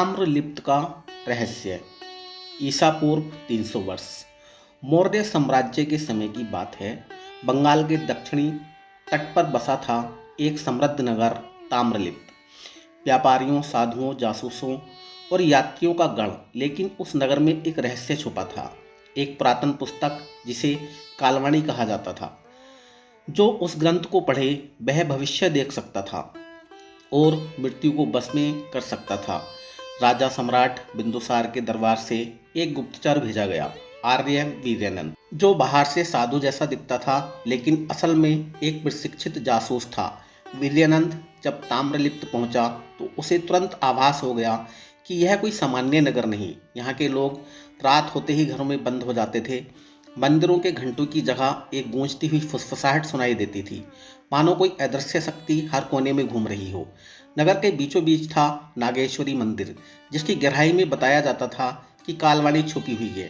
ताम्रलिप्त का रहस्य। ईसा पूर्व 300 वर्ष। मौर्य साम्राज्य के समय की बात है। बंगाल के दक्षिणी तट पर बसा था एक समृद्ध नगर ताम्रलिप्त। व्यापारियों, साधुओं, जासूसों और यात्रियों का गण। लेकिन उस नगर में एक रहस्य छुपा था, एक पुरातन पुस्तक जिसे कालवाणी कहा जाता था। जो उस ग्रंथ को पढ़े वह भविष्य देख सकता था और मृत्यु को बस में कर सकता था। राजा सम्राट बिंदुसार के दरबार से एक गुप्तचर भेजा गया, आर्य वीर्यानंद, जो बाहर से साधु जैसा दिखता था लेकिन असल में एक प्रशिक्षित जासूस था। वीर्यानंद जब ताम्रलिप्त पहुंचा तो उसे तुरंत आभास हो गया कि यह कोई सामान्य नगर नहीं। यहाँ के लोग रात होते ही घरों में बंद हो जाते थे। मंदिरों के घंटों की जगह एक गूंजती हुई फुसफुसाहट सुनाई देती थी, मानो कोई अदृश्य शक्ति हर कोने में घूम रही हो। नगर के बीचों बीच था नागेश्वरी मंदिर, जिसकी गहराई में बताया जाता था कि कालवाणी छुपी हुई है।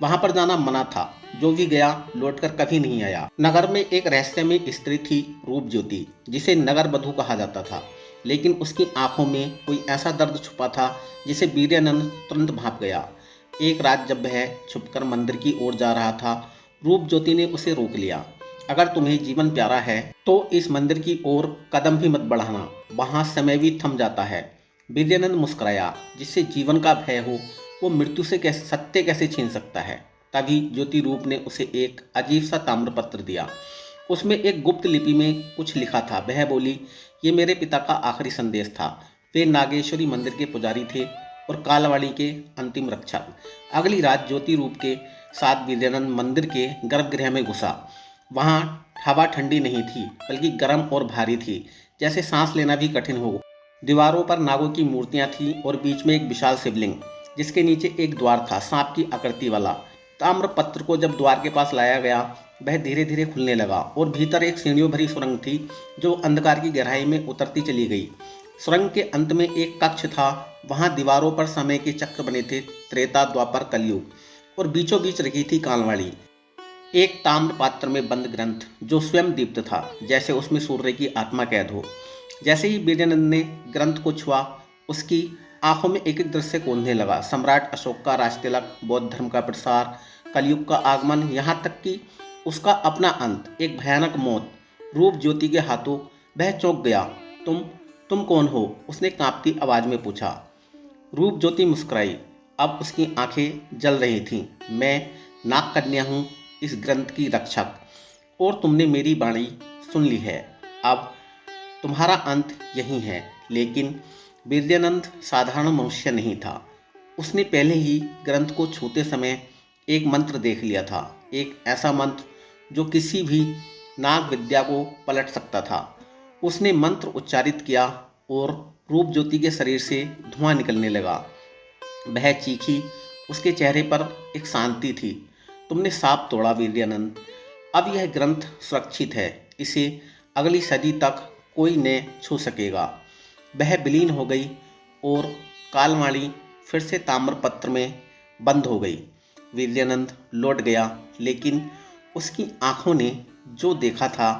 वहां पर जाना मना था, जो भी गया लौटकर कभी नहीं आया। नगर में एक रहस्यमय स्त्री थी, रूप ज्योति, जिसे नगर बधू कहा जाता था। लेकिन उसकी आंखों में कोई ऐसा दर्द छुपा था जिसे वीर्यानंद तुरंत भांप गया। एक रात जब वह छुपकर मंदिर की ओर जा रहा था, रूप ज्योति ने उसे रोक लिया। अगर तुम्हें जीवन प्यारा है तो इस मंदिर की ओर कदम भी मत बढ़ाना, वहां समय भी थम जाता है। वीर्यानंद मुस्कुराया। जिससे जीवन का भय हो वो मृत्यु से सत्य कैसे छीन सकता है। तभी ज्योति रूप ने उसे एक अजीब सा ताम्रपत्र दिया। उसमें एक गुप्त लिपि में कुछ लिखा था। वह बोली, ये मेरे पिता का आखिरी संदेश था। वे नागेश्वरी मंदिर के पुजारी थे और कालवाणी के अंतिम रक्षक। अगली रात ज्योति रूप के साथ वीर्यानंद मंदिर के गर्भगृह में घुसा। वहाँ हवा ठंडी नहीं थी, बल्कि गर्म और भारी थी, जैसे सांस लेना भी कठिन हो। दीवारों पर नागों की मूर्तियां थीं और बीच में एक विशाल शिवलिंग, जिसके नीचे एक द्वार था, सांप की आकृति वाला। ताम्रपत्र को जब द्वार के पास लाया गया, वह धीरे धीरे खुलने लगा और भीतर एक सीढ़ियों भरी सुरंग थी जो अंधकार की गहराई में उतरती चली गई। सुरंग के अंत में एक कक्ष था। वहां दीवारों पर समय के चक्र बने थे, त्रेता, द्वापर, कलयुग, और बीचों बीच रखी थी कालवाणी, एक ताम्र पात्र में बंद ग्रंथ जो स्वयं दीप्त था, जैसे उसमें सूर्य की आत्मा कैद हो। जैसे ही वीर्यानंद ने ग्रंथ को छुआ, उसकी आंखों में एक एक दृश्य कौंधने लगा। सम्राट अशोक का राजतिलक, बौद्ध धर्म का प्रसार, कलयुग का आगमन, यहाँ तक कि उसका अपना अंत, एक भयानक मौत। रूप ज्योति के हाथों वह चौंक गया। तुम कौन हो? उसने कांपती आवाज में पूछा। रूप ज्योति मुस्कुराई। अब उसकी आंखें जल रही थीं। मैं नाग कन्या हूँ, इस ग्रंथ की रक्षक, और तुमने मेरी वाणी सुन ली है। अब तुम्हारा अंत यही है। लेकिन वीर्यानंद साधारण मनुष्य नहीं था। उसने पहले ही ग्रंथ को छूते समय एक मंत्र देख लिया था, एक ऐसा मंत्र जो किसी भी नाग विद्या को पलट सकता था। उसने मंत्र उच्चारित किया और रूप ज्योति के शरीर से धुआं निकलने लगा। वह चीखी। उसके चेहरे पर एक शांति थी। तुमने साप तोड़ा वीर्यानंद। अब यह ग्रंथ सुरक्षित है। इसे अगली सदी तक कोई न छू सकेगा। वह विलीन हो गई और कालवाणी फिर से ताम्रपत्र में बंद हो गई। वीर्यानंद लौट गया, लेकिन उसकी आंखों ने जो देखा था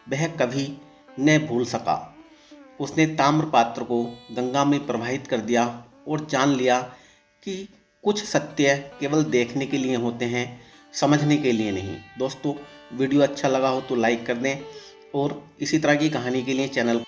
वह कभी न भूल सका। उसने ताम्रपात्र को गंगा में प्रवाहित कर दिया और जान लिया कि कुछ सत्य केवल देखने के लिए होते हैं, समझने के लिए नहीं। दोस्तों, वीडियो अच्छा लगा हो तो लाइक कर दें और इसी तरह की कहानी के लिए चैनल